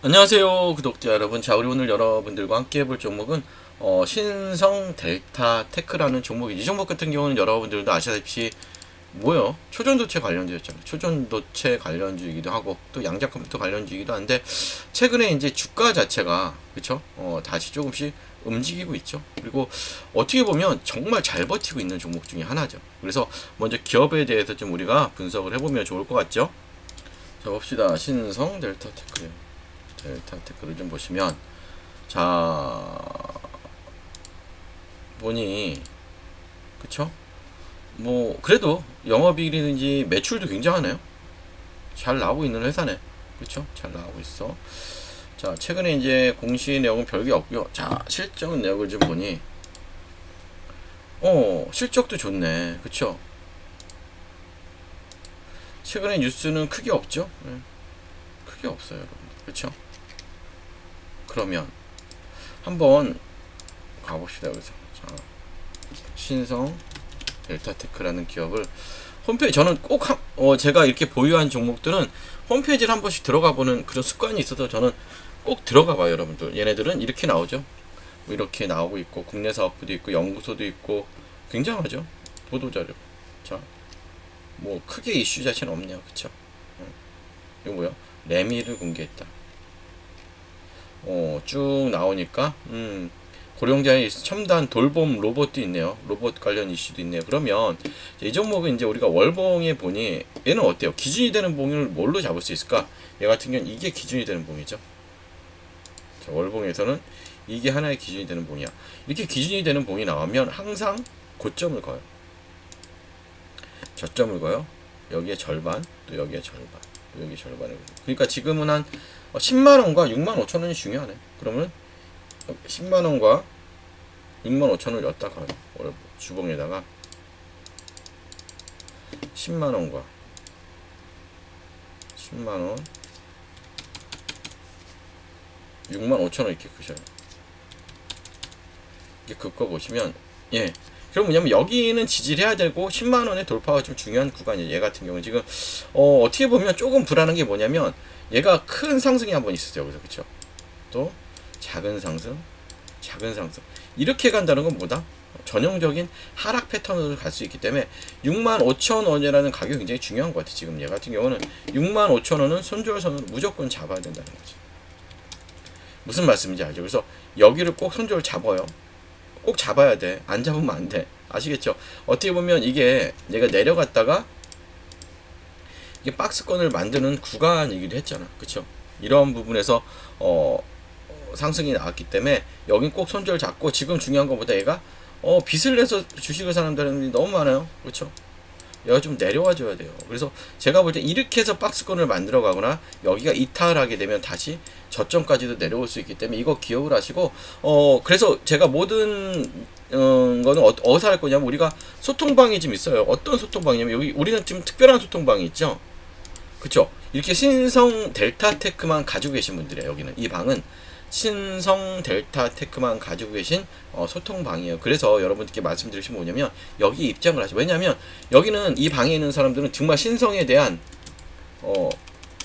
안녕하세요 구독자 여러분. 자, 우리 오늘 여러분들과 함께 해볼 종목은 신성 델타 테크라는 종목이지. 이 종목 같은 경우는 여러분들도 아시다시피 뭐요? 초전도체 관련주였잖아요. 초전도체 관련주이기도 하고 또 양자 컴퓨터 관련주이기도 한데 최근에 이제 주가 자체가 그쵸? 다시 조금씩 움직이고 있죠. 그리고 어떻게 보면 정말 잘 버티고 있는 종목 중에 하나죠. 그래서 먼저 기업에 대해서 좀 우리가 분석을 해보면 좋을 것 같죠. 자, 봅시다. 신성 델타 테크. 델타 테크를 좀 보시면, 자, 보니 그쵸? 뭐 그래도 영업이익이든지 매출도 굉장하네요. 잘 나오고 있는 회사네. 그쵸? 잘 나오고 있어. 자, 최근에 이제 공시 내역은 별게 없고요. 자, 실적 내역을 좀 보니 실적도 좋네. 그쵸? 최근에 뉴스는 크게 없죠? 네, 크게 없어요, 여러분. 그쵸? 그러면 한번 가봅시다. 여기서. 자, 신성 델타테크라는 기업을 홈페이지, 저는 꼭 제가 이렇게 보유한 종목들은 홈페이지를 한 번씩 들어가 보는 그런 습관이 있어서 저는 꼭 들어가 봐요. 여러분들, 얘네들은 이렇게 나오죠. 뭐 이렇게 나오고 있고 국내 사업부도 있고 연구소도 있고 굉장하죠. 보도자료. 자, 뭐 크게 이슈 자체는 없네요. 그쵸? 이거 뭐야? 레미를 공개했다. 쭉 나오니까 고령자의 첨단 돌봄 로봇도 있네요. 로봇 관련 이슈도 있네요. 그러면 이 종목은 이제 우리가 월봉에 보니 얘는 어때요? 기준이 되는 봉을 뭘로 잡을 수 있을까? 얘 같은 경우는 이게 기준이 되는 봉이죠. 자, 월봉에서는 이게 하나의 기준이 되는 봉이야. 이렇게 기준이 되는 봉이 나오면 항상 고점을 거요. 저점을 거요. 여기에 절반, 또 여기에 절반, 또 여기 절반을. 그러니까 지금은 한 10만원과 6만 5천원이 중요하네. 그러면 10만원과 6만 5천원을 였다 가요. 주봉에다가 10만원과 10만원 6만 5천원 이렇게 그셔요. 이렇게 긋고 보시면, 예, 그럼 뭐냐면 여기는 지지해야 되고 10만원의 돌파가 좀 중요한 구간이에요. 얘 같은 경우는 지금 어떻게 보면 조금 불안한 게 뭐냐면 얘가 큰 상승이 한번 있었어요. 여기서. 그쵸? 또 작은 상승, 작은 상승, 이렇게 간다는 건 뭐다? 전형적인 하락 패턴으로 갈 수 있기 때문에 65,000원이라는 가격이 굉장히 중요한 것 같아요. 지금 얘 같은 경우는 65,000원은 손절선으로 무조건 잡아야 된다는 거지. 무슨 말씀인지 알죠? 그래서 여기를 꼭 손절을 잡아요. 꼭 잡아야 돼. 안 잡으면 안 돼. 아시겠죠? 어떻게 보면 이게 얘가 내려갔다가 이게 박스권을 만드는 구간이기도 했잖아. 그쵸? 이런 부분에서 상승이 나왔기 때문에 여긴 꼭 손절 잡고, 지금 중요한 것보다 얘가 빚을 내서 주식을 사는 사람들이 너무 많아요. 그렇죠? 얘가 좀 내려와 줘야 돼요. 그래서 제가 볼 때 이렇게 해서 박스권을 만들어 가거나 여기가 이탈하게 되면 다시 저점까지도 내려올 수 있기 때문에 이거 기억을 하시고, 그래서 제가 모든 거는 어디서 할 거냐면, 우리가 소통방이 좀 있어요. 어떤 소통방이냐면, 여기 우리는 좀 특별한 소통방이 있죠. 그쵸? 이렇게 신성 델타테크만 가지고 계신 분들이에요. 여기는 이 방은 신성 델타테크만 가지고 계신 소통방이에요. 그래서 여러분들께 말씀드리신 뭐냐면 여기 입장을 하죠. 왜냐하면 여기는, 이 방에 있는 사람들은 정말 신성에 대한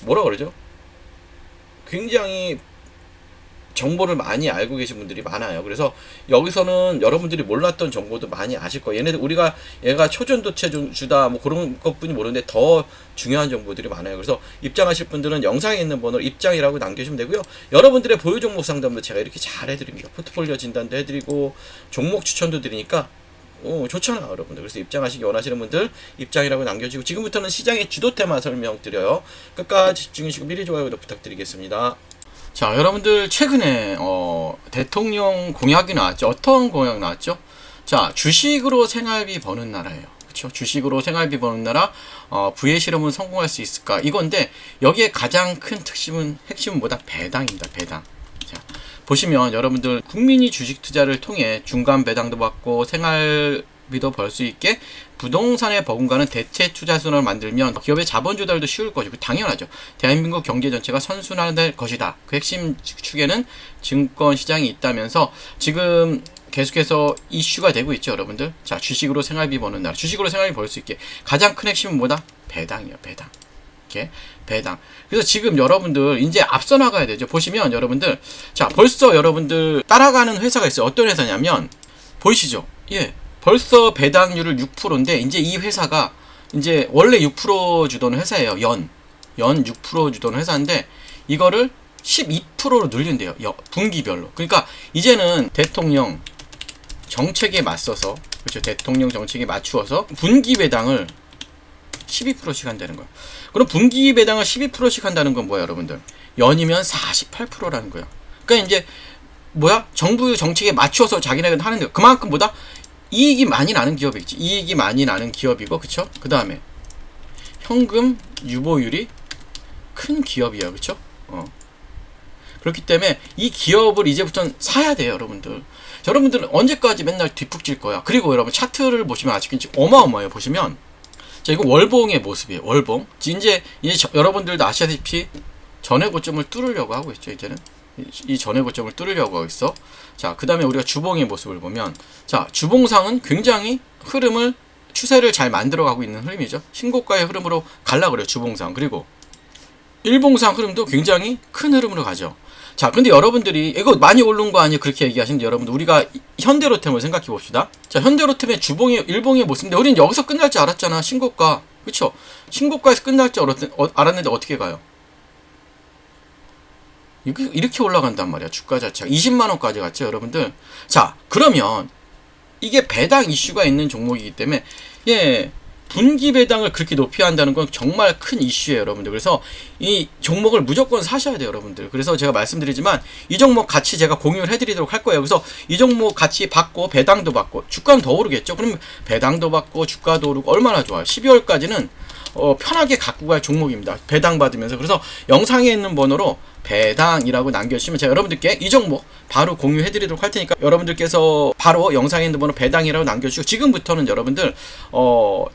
뭐라 그러죠? 굉장히 정보를 많이 알고 계신 분들이 많아요. 그래서 여기서는 여러분들이 몰랐던 정보도 많이 아실 거예요. 얘네들, 우리가 얘가 초전도체 주다 뭐 그런 것뿐이 모르는데 더 중요한 정보들이 많아요. 그래서 입장하실 분들은 영상에 있는 번호로 입장이라고 남겨주시면 되고요. 여러분들의 보유 종목 상담도 제가 이렇게 잘 해드립니다. 포트폴리오 진단도 해드리고 종목 추천도 드리니까 좋잖아 여러분들. 그래서 입장하시기 원하시는 분들 입장이라고 남겨주시고, 지금부터는 시장의 주도 테마 설명드려요. 끝까지 집중해주시고 미리 좋아요 구독 부탁드리겠습니다. 자, 여러분들, 최근에 대통령 공약이 나왔죠. 어떤 공약 나왔죠? 자, 주식으로 생활비 버는 나라예요. 그렇죠? 주식으로 생활비 버는 나라, 부의 실험은 성공할 수 있을까? 이건데 여기에 가장 큰 핵심은 뭐다? 배당입니다. 배당. 자, 보시면 여러분들, 국민이 주식 투자를 통해 중간 배당도 받고 생활비도 벌 수 있게 부동산에 버금가는 대체 투자선을 만들면 기업의 자본 조달도 쉬울 것이고 당연하죠. 대한민국 경제 전체가 선순환될 것이다. 그 핵심 축에는 증권 시장이 있다면서 지금 계속해서 이슈가 되고 있죠, 여러분들. 자, 주식으로 생활비 버는 나라, 주식으로 생활비 벌 수 있게 가장 큰 핵심은 뭐다? 배당이에요. 배당. 이렇게 배당. 그래서 지금 여러분들 이제 앞서 나가야 되죠. 보시면 여러분들, 자, 벌써 여러분들 따라가는 회사가 있어요. 어떤 회사냐면 보이시죠? 예, 벌써 배당률을 6%인데 이제 이 회사가 이제 원래 6% 주던 회사예요. 연 6% 주던 회사인데 이거를 12%로 늘린대요. 분기별로. 그러니까 이제는 대통령 정책에 맞서서, 그렇죠, 대통령 정책에 맞추어서 분기 배당을 12%씩 한다는 거예요. 그럼 분기 배당을 12%씩 한다는 건 뭐야, 여러분들? 연이면 48%라는 거예요. 그러니까 이제 뭐야? 정부 정책에 맞추어서 자기네가 하는 거. 그만큼 보다 이익이 많이 나는 기업이겠지. 이익이 많이 나는 기업이고, 그쵸? 그 다음에 현금 유보율이 큰 기업이야, 그쵸? 그렇기 때문에 이 기업을 이제부터는 사야 돼요, 여러분들. 자, 여러분들은 언제까지 맨날 뒷북질 거야? 그리고 여러분 차트를 보시면 아직까지 어마어마해요. 보시면, 자, 이거 월봉의 모습이에요. 월봉. 이제 여러분들도 아시다시피 전해 고점을 뚫으려고 하고 있죠. 이제는 이 전해 고점을 뚫으려고 하고 있어. 자, 그 다음에 우리가 주봉의 모습을 보면, 자, 주봉상은 굉장히 추세를 잘 만들어가고 있는 흐름이죠. 신고가의 흐름으로 갈라 그래요, 주봉상. 그리고 일봉상 흐름도 굉장히 큰 흐름으로 가죠. 자, 근데 여러분들이 이거 많이 오른 거 아니에요? 그렇게 얘기하시는데, 여러분들 우리가 현대로템을 생각해 봅시다. 자, 현대로템의 주봉의 일봉의 모습인데 우리는 여기서 끝날 줄 알았잖아. 신고가, 그쵸? 신고가에서 끝날 줄 알았는데 어떻게 가요? 이렇게 올라간단 말이야. 주가 자체가 20만원까지 갔죠, 여러분들. 자, 그러면 이게 배당 이슈가 있는 종목이기 때문에, 예, 분기 배당을 그렇게 높이 한다는 건 정말 큰 이슈예요, 여러분들. 그래서 이 종목을 무조건 사셔야 돼요, 여러분들. 그래서 제가 말씀드리지만 이 종목 같이 제가 공유를 해드리도록 할 거예요. 그래서 이 종목 같이 받고 배당도 받고 주가는 더 오르겠죠. 그럼 배당도 받고 주가도 오르고 얼마나 좋아요. 12월까지는 편하게 갖고 갈 종목입니다. 배당 받으면서. 그래서 영상에 있는 번호로 배당이라고 남겨주시면 제가 여러분들께 이 종목 바로 공유해드리도록 할 테니까 여러분들께서 바로 영상에 있는 번호 배당이라고 남겨주시고, 지금부터는 여러분들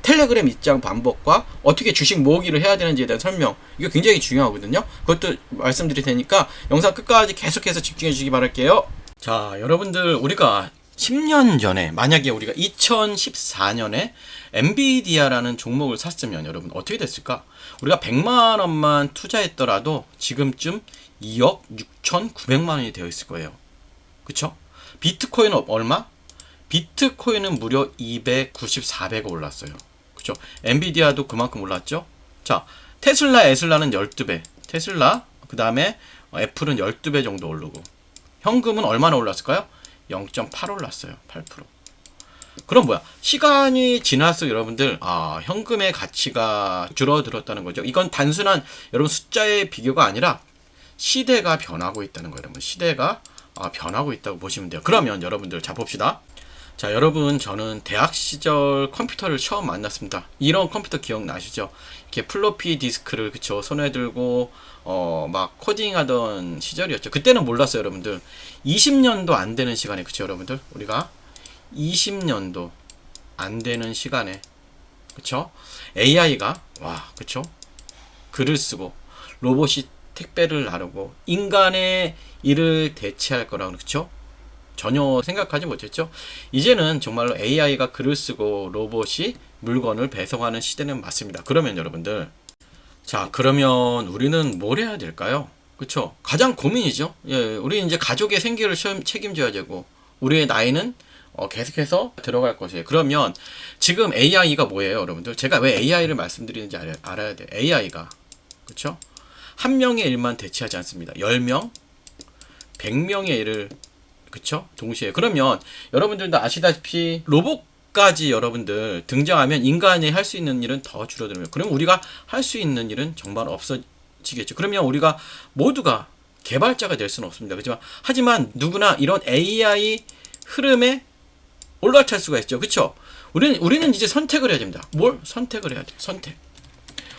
텔레그램 입장 방법과 어떻게 주식 모으기를 해야 되는지에 대한 설명, 이거 굉장히 중요하거든요. 그것도 말씀드릴 테니까 영상 끝까지 계속해서 집중해 주시기 바랄게요. 자, 여러분들 우리가 10년 전에, 만약에 우리가 2014년에 엔비디아라는 종목을 샀으면 여러분 어떻게 됐을까? 우리가 100만원만 투자했더라도 지금쯤 2억 6,900만원이 되어 있을 거예요. 그쵸? 비트코인은 얼마? 비트코인은 무려 294배가 올랐어요. 그쵸? 엔비디아도 그만큼 올랐죠? 자, 에슬라는 12배. 테슬라, 그 다음에 애플은 12배 정도 오르고, 현금은 얼마나 올랐을까요? 0.8 올랐어요. 8%. 그럼 뭐야? 시간이 지날수록 여러분들, 현금의 가치가 줄어들었다는 거죠. 이건 단순한 여러분 숫자의 비교가 아니라 시대가 변하고 있다는 거예요. 여러분, 시대가 변하고 있다고 보시면 돼요. 그러면 여러분들, 자, 봅시다. 자, 여러분, 저는 대학 시절 컴퓨터를 처음 만났습니다. 이런 컴퓨터 기억나시죠? 이렇게 플로피 디스크를, 그쵸, 손에 들고 막 코딩하던 시절이었죠. 그때는 몰랐어요, 여러분들. 20년도 안 되는 시간에, 그쵸, 여러분들, 우리가 20년도 안 되는 시간에, 그쵸, AI가 그쵸, 글을 쓰고 로봇이 택배를 나르고 인간의 일을 대체할 거라고, 그쵸, 전혀 생각하지 못했죠. 이제는 정말로 AI가 글을 쓰고 로봇이 물건을 배송하는 시대는 맞습니다. 그러면 여러분들, 자, 그러면 우리는 뭘 해야 될까요? 그쵸? 가장 고민이죠. 예, 우리 이제 가족의 생계를 책임져야 되고, 우리의 나이는 계속해서 들어갈 것이에요. 그러면 지금 AI가 뭐예요, 여러분들? 제가 왜 AI를 말씀드리는지 알아야 돼요. AI가, 그쵸? 한 명의 일만 대체하지 않습니다. 10명, 100명의 일을, 그쵸, 동시에. 그러면 여러분들도 아시다시피 로봇까지 여러분들 등장하면 인간이 할 수 있는 일은 더 줄어들어요. 그럼 우리가 할 수 있는 일은 정말 없어지겠죠. 그러면 우리가 모두가 개발자가 될 수는 없습니다. 그렇지만 하지만 누구나 이런 AI 흐름에 올라탈 수가 있죠. 그쵸? 우리는 이제 선택을 해야 됩니다. 뭘 선택을 해야 돼요? 선택.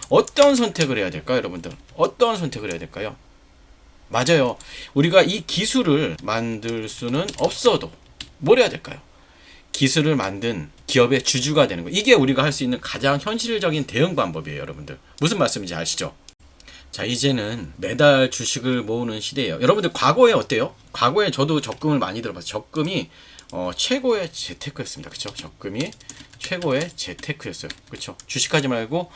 어떤 선택을 해야 될까요, 여러분들? 어떤 선택을 해야 될까요? 맞아요. 우리가 이 기술을 만들 수는 없어도 뭘 해야 될까요? 기술을 만든 기업의 주주가 되는 거. 이게 우리가 할 수 있는 가장 현실적인 대응 방법이에요, 여러분들. 무슨 말씀인지 아시죠? 자, 이제는 매달 주식을 모으는 시대예요. 여러분들 과거에 어때요? 과거에 저도 적금을 많이 들어봤어요. 적금이 최고의 재테크였습니다. 그쵸? 적금이 최고의 재테크였어요. 그쵸? 주식하지 말고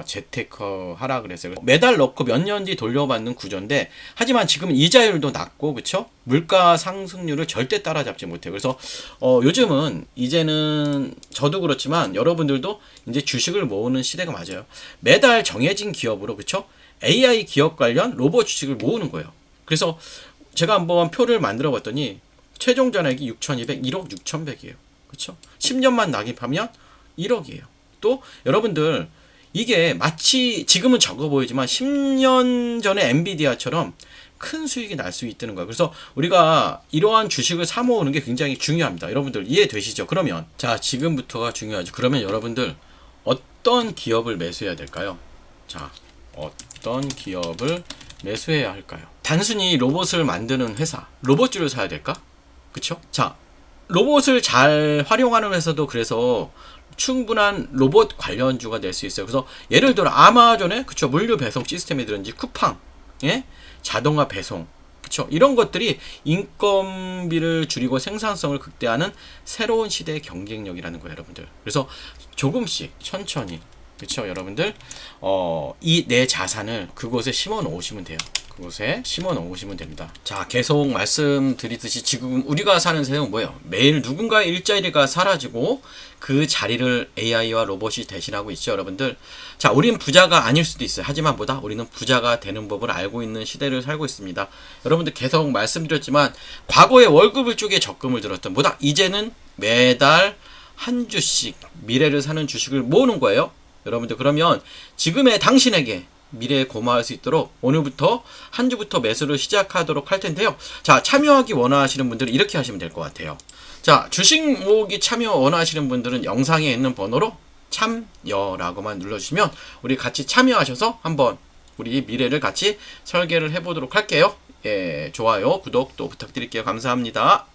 재테크 하라 그랬어요. 매달 넣고 몇 년 뒤 돌려받는 구조인데, 하지만 지금 이자율도 낮고, 그쵸? 물가 상승률을 절대 따라잡지 못해요. 그래서 요즘은 이제는 저도 그렇지만 여러분들도 이제 주식을 모으는 시대가 맞아요. 매달 정해진 기업으로, 그쵸? AI 기업 관련 로봇 주식을 모으는 거예요. 그래서 제가 한번 표를 만들어 봤더니 최종 잔액이 6,200, 1억 6,100이에요. 그쵸? 10년만 낙입하면 1억이에요. 또 여러분들 이게 마치 지금은 적어 보이지만 10년 전에 엔비디아처럼 큰 수익이 날 수 있다는 거예요. 그래서 우리가 이러한 주식을 사 모으는 게 굉장히 중요합니다. 여러분들 이해되시죠? 그러면 자, 지금부터가 중요하죠. 그러면 여러분들 어떤 기업을 매수해야 될까요? 자, 어떤 기업을 매수해야 할까요? 단순히 로봇을 만드는 회사, 로봇주를 사야 될까? 그쵸? 자, 로봇을 잘 활용하는 회사도 그래서 충분한 로봇 관련주가 될 수 있어요. 그래서 예를 들어 아마존의, 그쵸, 물류 배송 시스템이든지 쿠팡, 예? 자동화 배송, 그쵸, 이런 것들이 인건비를 줄이고 생산성을 극대화하는 새로운 시대의 경쟁력이라는 거예요, 여러분들. 그래서 조금씩 천천히, 그쵸, 여러분들 이 내 자산을 그곳에 심어 놓으시면 돼요. 그곳에 심어 놓으시면 됩니다. 자, 계속 말씀드리듯이 지금 우리가 사는 세상은 뭐예요? 매일 누군가의 일자리가 사라지고 그 자리를 AI와 로봇이 대신하고 있죠, 여러분들. 자, 우린 부자가 아닐 수도 있어요. 하지만 뭐다? 우리는 부자가 되는 법을 알고 있는 시대를 살고 있습니다. 여러분들 계속 말씀드렸지만 과거에 월급을 쪽에 적금을 들었던 뭐다? 이제는 매달 한 주씩 미래를 사는 주식을 모으는 거예요. 여러분들, 그러면 지금의 당신에게 미래에 고마울 수 있도록 오늘부터 한 주부터 매수를 시작하도록 할 텐데요. 자, 참여하기 원하시는 분들은 이렇게 하시면 될 것 같아요. 자, 주식 모으기 참여 원하시는 분들은 영상에 있는 번호로 참여라고만 눌러주시면 우리 같이 참여하셔서 한번 우리 미래를 같이 설계를 해보도록 할게요. 예, 좋아요, 구독 또 부탁드릴게요. 감사합니다.